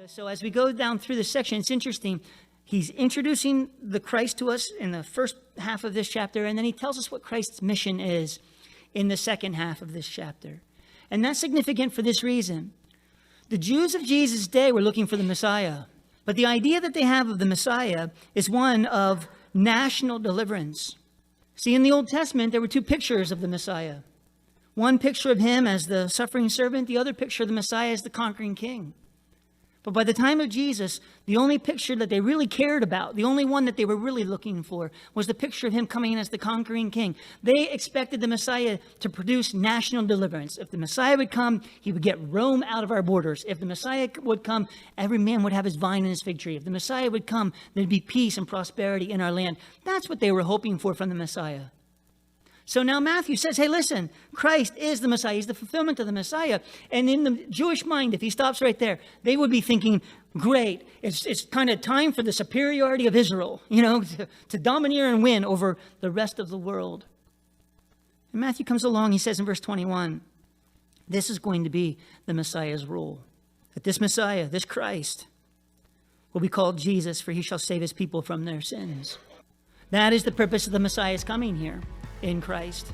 So as we go down through this section, it's interesting. He's introducing the Christ to us in the first half of this chapter, and then he tells us what Christ's mission is in the second half of this chapter. And that's significant for this reason. The Jews of Jesus' day were looking for the Messiah, but the idea that they have of the Messiah is one of national deliverance. See, in the Old Testament, there were two pictures of the Messiah. One picture of him as the suffering servant, the other picture of the Messiah as the conquering king. But by the time of Jesus, the only picture that they really cared about, the only one that they were really looking for, was the picture of him coming in as the conquering king. They expected the Messiah to produce national deliverance. If the Messiah would come, he would get Rome out of our borders. If the Messiah would come, every man would have his vine and his fig tree. If the Messiah would come, there'd be peace and prosperity in our land. That's what they were hoping for from the Messiah. So now Matthew says, hey, listen, Christ is the Messiah. He's the fulfillment of the Messiah. And in the Jewish mind, if he stops right there, they would be thinking, great, it's kind of time for the superiority of Israel, to domineer and win over the rest of the world. And Matthew comes along, he says in verse 21, this is going to be the Messiah's rule. That this Messiah, this Christ, will be called Jesus, for he shall save his people from their sins. That is the purpose of the Messiah's coming here in Christ.